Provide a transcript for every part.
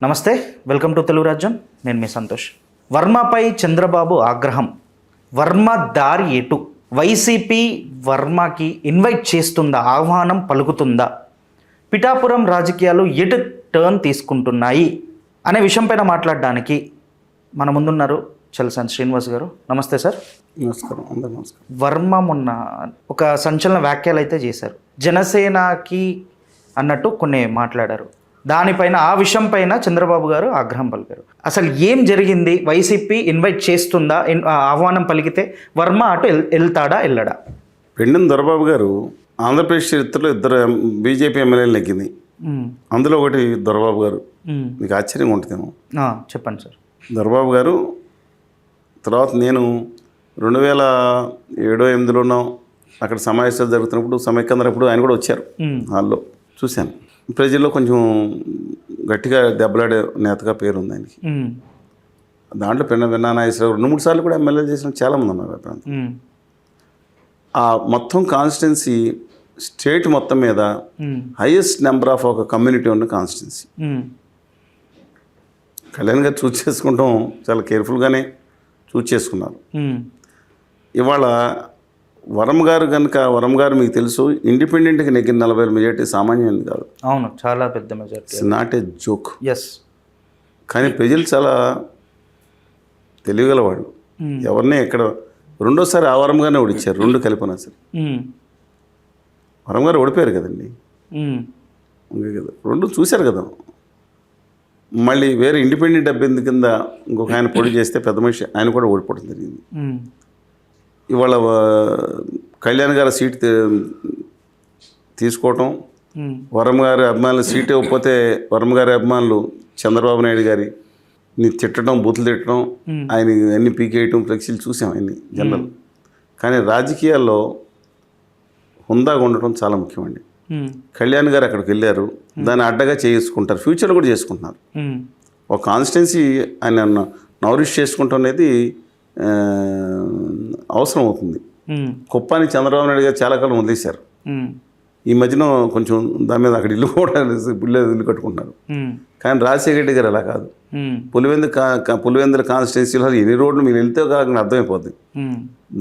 నమస్తే, welcome to Telugu రాజ్యం. నేను మీ సంతోష్. వర్మపై చంద్రబాబు ఆగ్రహం. వర్మ దారి ఎటు? వైసీపీ వర్మకి ఇన్వైట్ చేస్తుందా, ఆహ్వానం పలుకుతుందా? పిఠాపురం రాజకీయాలు ఎటు టర్న్ తీసుకుంటున్నాయి అనే విషయంపైన మాట్లాడడానికి మన ముందున్నారు చలసాని శ్రీనివాస్ గారు. నమస్తే సార్. నమస్కారం. అందరూ నమస్కారం. వర్మ మొన్న ఒక సంచలన వ్యాఖ్యలు అయితే చేశారు. జనసేనకి అన్నట్టు కొన్ని మాట్లాడారు. దానిపైన, ఆ విషయం పైన చంద్రబాబు గారు ఆగ్రహం పలికారు. అసలు ఏం జరిగింది? వైసీపీ ఇన్వైట్ చేస్తుందా? ఆహ్వానం పలికితే వర్మ అటు వెళ్తాడా, వెళ్ళడా? పెండెం దొరబాబు గారు ఆంధ్రప్రదేశ్ చరిత్రలో ఇద్దరు బీజేపీ ఎమ్మెల్యేలు నెగ్గింది. అందులో ఒకటి దొరబాబు గారు. మీకు ఆశ్చర్యంగా ఉంటుందేమో. చెప్పండి సార్. దొరబాబు గారు తర్వాత నేను 2007-8లోనో అక్కడ సమావేశాలు జరుగుతున్నప్పుడు, సమైక్యాంధ్రప్పుడు ఆయన కూడా వచ్చారు. హాల్లో చూశాను. ప్రజల్లో కొంచెం గట్టిగా దెబ్బలాడే నేతగా పేరుంది ఆయనకి. దాంట్లో పెన్నా నాగేశ్వరరావు 2-3 సార్లు కూడా ఎమ్మెల్యే చేసిన చాలామంది ఉన్నారు ఆ ప్రాంతం. ఆ మొత్తం కాన్స్టిట్యున్సీ స్టేట్ మొత్తం మీద హైయెస్ట్ నెంబర్ ఆఫ్ ఒక కమ్యూనిటీ ఉన్న కాన్స్టిట్యున్సీ. కళ్యాణ్ గారు చూస్ చేసుకుంటాం చాలా కేర్ఫుల్గానే చూస్ చేసుకున్నారు. ఇవాళ వరం గారు మీకు తెలుసు, ఇండిపెండెంట్గా నెగ్గిన 40,000 మెజార్టీ సామాన్యమైనది కాదు. అవును, చాలా పెద్ద majority. It's not a joke. Yes. కానీ ప్రజలు చాలా తెలివిగల వాళ్ళు. ఎవరిని ఎక్కడ రెండోసారి ఆ వరం గారినే ఓడిచ్చారు, 2 కలిపినా సరే. వరం గారు ఓడిపోయారు కదండి. అంతే కదా, 2 చూశారు కదా. మళ్ళీ వేరే ఇండిపెండెంట్ అభ్యర్థి కింద ఇంకొక ఆయన పోటీ చేస్తే పెద్ద మనిషి ఆయన కూడా ఓడిపోవడం జరిగింది. ఇవాళ కళ్యాణ్ గారు సీట్ తీసుకోవటం, వరం గారి అభిమానులు సీట్ ఇవ్వకపోతే వరం గారి అభిమానులు చంద్రబాబు నాయుడు గారిని తిట్టడం, బూతులు తిట్టడం, ఆయన అన్ని పీకేయటం, ఫ్లెక్సీలు చూసాం అన్ని జనరల్. కానీ రాజకీయాల్లో హుందాగా ఉండటం చాలా ముఖ్యమండి. కళ్యాణ్ గారు అక్కడికి వెళ్ళారు, దాన్ని అడ్డగా చేసుకుంటారు, ఫ్యూచర్లో కూడా చేసుకుంటున్నారు. ఒక కాన్స్టిట్యున్సీ ఆయన నౌరిష్ చేసుకుంటాం అనేది అవసరం అవుతుంది. కుప్పాన్ని చంద్రబాబు నాయుడు గారు చాలా కాలం వదిలేశారు. ఈ మధ్యన కొంచెం దాని మీద అక్కడ ఇల్లు కూడా ఇల్లు కట్టుకుంటున్నారు. కానీ రాజశేఖర రెడ్డి గారు అలా కాదు. పులివెందుల కాన్స్టిట్యున్సీలో ఎన్ని రోడ్లు మీరు వెళ్తే కాకుండా అర్థమైపోద్ది.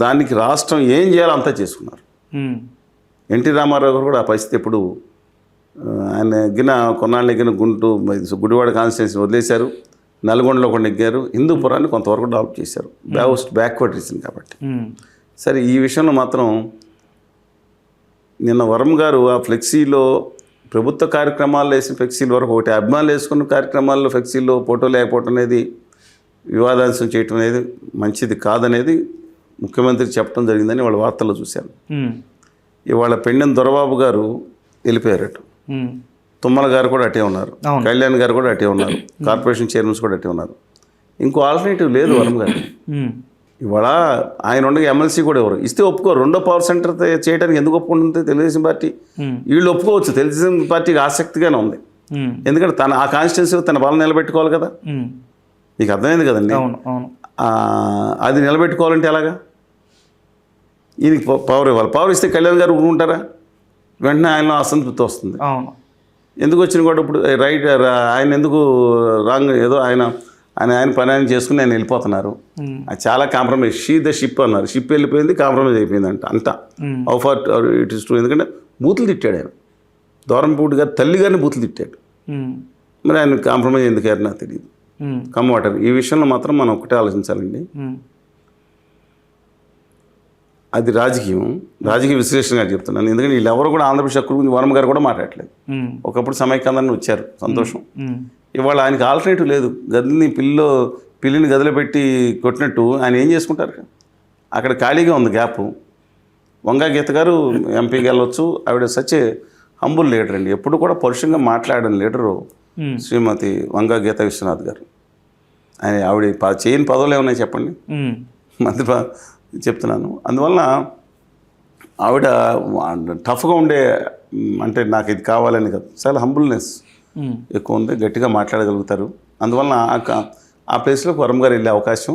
దానికి రాష్ట్రం ఏం చేయాలో అంతా చేసుకున్నారు. ఎన్టీ రామారావు గారు కూడా ఆ పరిస్థితి ఎప్పుడు ఆయన నెగ్గిన కొన్నాళ్ళు నెగ్గిన గుడివాడ కాన్స్టిట్యున్సీ వదిలేశారు. నల్గొండలో ఒకటి నెగ్గారు. హిందూపురాన్ని కొంతవరకు డెవలప్ చేశారు, బ్యాక్వర్డ్ రీజన్ కాబట్టి. సరే, ఈ విషయంలో మాత్రం నిన్న వరం గారు ఆ ఫ్లెక్సీలో ప్రభుత్వ కార్యక్రమాల్లో వేసిన ఫ్లెక్సీల వరకు ఒకటి, అభిమానులు వేసుకున్న కార్యక్రమాల్లో ఫ్లెక్సీలో ఫోటో లేకపోవడం అనేది, వివాదాంశం చేయటం అనేది మంచిది కాదనేది ముఖ్యమంత్రి చెప్పడం జరిగిందని వాళ్ళ వార్తల్లో చూశాను. ఇవాళ పెండెం దొరబాబు గారు వెళ్ళిపోయారట. తుమ్మల గారు కూడా అటే ఉన్నారు, కళ్యాణ్ గారు కూడా అటే ఉన్నారు, కార్పొరేషన్ చైర్మన్స్ కూడా అటే ఉన్నారు. ఇంకో ఆల్టర్నేటివ్ లేదు వరం గారు. ఇవాళ ఆయన ఉండగా ఎమ్మెల్సీ కూడా ఎవరు ఇస్తే ఒప్పుకోరు. 2వ పవర్ సెంటర్ చేయడానికి ఎందుకు ఒప్పుకుంటుంది తెలుగుదేశం పార్టీ? వీళ్ళు ఒప్పుకోవచ్చు, తెలుగుదేశం పార్టీకి ఆసక్తిగానే ఉంది. ఎందుకంటే ఆ కాన్స్టిట్యున్సీ తన బలం నిలబెట్టుకోవాలి కదా. మీకు అర్థమైంది కదండి. అది నిలబెట్టుకోవాలంటే ఎలాగా? ఈయనకి పవర్ ఇవ్వాలి. పవర్ ఇస్తే కళ్యాణ్ గారు ఊరుకుంటారా? వెంటనే ఆయనలో అసంతృప్తి వస్తుంది. ఎందుకు వచ్చిన కూడా ఇప్పుడు రైట్ ఆయన ఎందుకు రాంగ్, ఏదో ఆయన పని ఆయన చేసుకుని ఆయన వెళ్ళిపోతున్నారు. అది చాలా కాంప్రమైజ్. షీ ద షిప్ అన్నారు, షిప్ వెళ్ళిపోయింది, కాంప్రమైజ్ అయిపోయింది అంతా. How far it is true. ఎందుకంటే బూతులు తిట్టాడు ఆయన. దూరంపూడి గారు తల్లి గారిని బూతులు తిట్టాడు. మరి ఆయన కాంప్రమైజ్ ఎందుకు అయ్యారు నాకు తెలియదు. కమ్వాటర్ ఈ విషయంలో మాత్రం మనం ఒకటే ఆలోచించాలండి. అది రాజకీయ విశ్లేషణగా చెప్తున్నాను. ఎందుకంటే వీళ్ళు ఎవరు కూడా ఆంధ్రప్రదేశ్ హక్కుల గురించి వరం గారు కూడా మాట్లాడలేదు. ఒకప్పుడు సమైక్యాంధ్రాన్ని వచ్చారు, సంతోషం. ఇవాళ ఆయనకి ఆల్టర్నేటివ్ లేదు. పిల్లిని గదిలో పెట్టి కొట్టినట్టు ఆయన ఏం చేసుకుంటారు? అక్కడ ఖాళీగా ఉంది గ్యాప్. వంగా గీత గారు ఎంపీకి వెళ్ళొచ్చు. ఆవిడ సచ్చే హంబుల్ లీడర్ అండి. ఎప్పుడు కూడా పరుషంగా మాట్లాడని లీడరు శ్రీమతి వంగా గీత విశ్వనాథ్ గారు. ఆవిడ చేయని పదవులు ఏమన్నాయి చెప్పండి? మంత్రి చెప్తున్నాను. అందువలన ఆవిడ టఫ్గా ఉండే, అంటే నాకు ఇది కావాలని కాదు, చాలా హంబుల్నెస్ ఎక్కువ ఉంది, గట్టిగా మాట్లాడగలుగుతారు. అందువలన ఆ ప్లేస్లోకి వరం గారు వెళ్ళే అవకాశం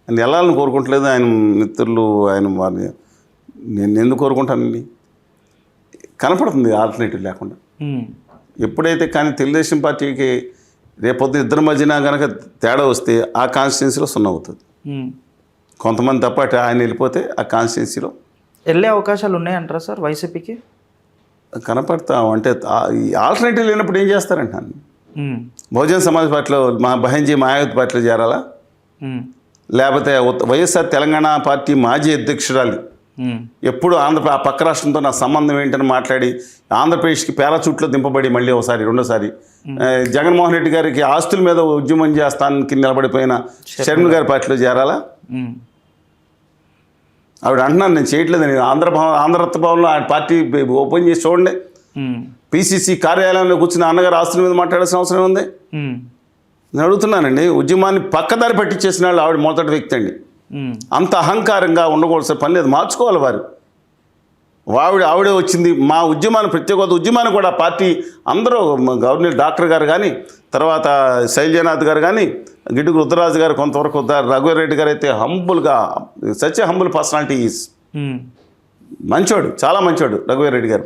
ఆయన వెళ్ళాలని కోరుకుంటలేదు. ఆయన మిత్రులు వారిని నేను ఎందుకు కోరుకుంటానండి? కనపడుతుంది ఆల్టర్నేటివ్ లేకుండా. ఎప్పుడైతే కానీ తెలుగుదేశం పార్టీకి రేపొద్దు ఇద్దరి మధ్యన కనుక తేడా వస్తే ఆ కాన్స్టిట్యున్సీలో 0 అవుతుంది. కొంతమంది తప్ప ఆయన వెళ్ళిపోతే ఆ కాన్స్టిట్యున్సీలో వెళ్ళే అవకాశాలు ఉన్నాయంటారా సార్ వైసీపీకి? కనపడతాం. అంటే ఆల్టర్నేటివ్ లేనప్పుడు ఏం చేస్తారంటాను. బహుజన సమాజ్ పార్టీలో మా బహంజీ మాయావతి పార్టీలో చేరాలా, లేకపోతే వైఎస్ఆర్ తెలంగాణ పార్టీ మాజీ అధ్యక్షురాలు ఎప్పుడు ఆ పక్క రాష్ట్రంతో నా సంబంధం ఏంటని మాట్లాడి ఆంధ్రప్రదేశ్కి పేరాచూట్లో దింపబడి మళ్ళీ ఒకసారి రెండోసారి జగన్మోహన్ రెడ్డి గారికి ఆస్తుల మీద ఉద్యమం చేస్తానికి నిలబడిపోయిన షర్మిల గారి పార్టీలో చేరాలా? ఆవిడ అంటున్నాను నేను చేయట్లేదని. ఆంధ్రరత్న భవన్లో ఆయన పార్టీ ఓపెన్ చేసి చూడండి. పిసిసి కార్యాలయంలో కూర్చుని అన్నగారు ఆస్తుల మీద మాట్లాడాల్సిన అవసరం ఉంది. నేను అడుగుతున్నానండి. ఉద్యమాన్ని పక్కదారి పట్టించేసిన వాళ్ళు ఆవిడ మొదటి వ్యక్తి అండి. అంత అహంకారంగా ఉండకూడదు పని లేదు, మార్చుకోవాలి వారు. ఆవిడే వచ్చింది మా ఉద్యమాన్ని, ప్రత్యేక ఉద్యమాన్ని కూడా పార్టీ అందరూ గవర్నర్ డాక్టర్ గారు కానీ, తర్వాత శైలజనాథ్ గారు కానీ, గిడుగు రుద్రరాజు గారు, కొంతవరకు రఘువీరెడ్డి గారు అయితే హంబుల్గా సచ్ హంబుల్ పర్సనాలిటీ ఈజ్ మంచోడు, చాలా మంచోడు రఘువీరెడ్డి గారు.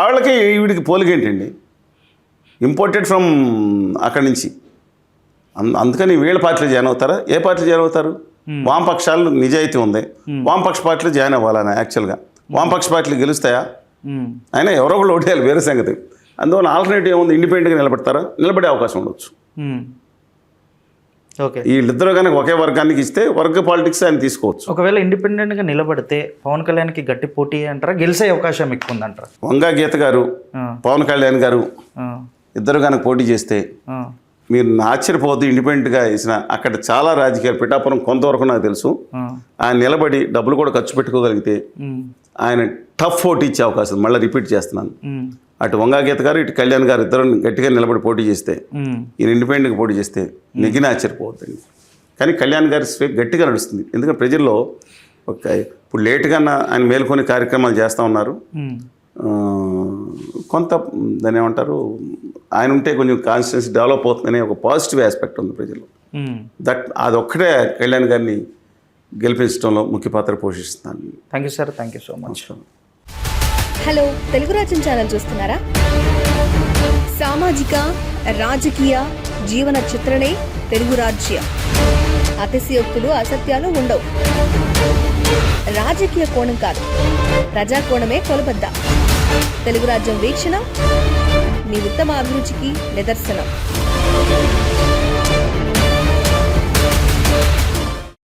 వాళ్ళకి ఈవిడికి పోలికేంటండి, ఇంపోర్టెడ్ ఫ్రమ్ అక్కడి నుంచి. అందుకని వీళ్ళ పార్టీలో జాయిన్ అవుతారా? ఏ పార్టీలో జాయిన్ అవుతారు? వామపక్షాలు నిజాయితీ ఉంది, వామపక్ష పార్టీలో జాయిన్ అవ్వాలని. యాక్చువల్గా వామపక్ష పార్టీలు గెలుస్తాయా? అయినా ఎవరో ఒకళ్ళు ఓటేయాలి, వేరే సంగతి. అందువల్ల ఆల్టర్నేటివ్ ఏముంది, ఇండిపెండెంట్గా నిలబడతారా? నిలబడే అవకాశం ఉండొచ్చు. ఓకే, వీళ్ళిద్దరూ కనుక ఒకే వర్గానికి ఇస్తే వర్గ పాలిటిక్స్ ఆయన తీసుకోవచ్చు. ఒకవేళ ఇండిపెండెంట్గా నిలబడితే పవన్ కళ్యాణ్కి గట్టి పోటీ అంటారా, గెలిచే అవకాశం ఎక్కువ ఉందంటారా? వంగా గీత గారు, పవన్ కళ్యాణ్ గారు ఇద్దరు కనుక పోటీ చేస్తే మీరు ఆశ్చర్యపోవద్దు. ఇండిపెండెంట్గా వేసిన అక్కడ చాలా రాజకీయాలు, పిఠాపురం కొంతవరకు నాకు తెలుసు, ఆయన నిలబడి డబ్బులు కూడా ఖర్చు పెట్టుకోగలిగితే ఆయన టఫ్ పోటీ ఇచ్చే అవకాశం. మళ్ళీ రిపీట్ చేస్తున్నాను, అటు వంగాగీత గారు ఇటు కళ్యాణ్ గారు ఇద్దరు గట్టిగా నిలబడి పోటీ చేస్తే, ఈయన ఇండిపెండెంట్గా పోటీ చేస్తే నెగ్గిన ఆశ్చర్యపోవద్దండి. కానీ కళ్యాణ్ గారి స్పీక్ గట్టిగా నడుస్తుంది. ఎందుకంటే ప్రజల్లో ఇప్పుడు లేటుగా ఆయన మేల్కొని కార్యక్రమాలు చేస్తూ ఉన్నారు. కొంత దాన్ని ఏమంటారు, ఆయన ఉంటే కొంచెం కాన్స్టిట్యున్సీ డెవలప్ అవుతుందనే ఒక పాజిటివ్ ఆస్పెక్ట్ ఉంది ప్రజల్లో. అదొక్కటే కళ్యాణ్ గారిని గెలిపించడంలో ముఖ్య పాత్ర పోషిస్తున్నాను. Thank you sir, thank you so much. Hello, Telugu Rajyam channel చూస్తున్నారా? సామాజిక రాజకీయ జీవన చిత్రణే తెలుగు రాజ్యం. అతిశయోక్తులు అసత్యాలు ఉండవు. రాజకీయ కోణం కాదు, ప్రజా కోణమే కొలబద్ద. తెలుగు రాజ్యం వీక్షణ మీ ఉత్తమ అభిరుచికి నిదర్శనం.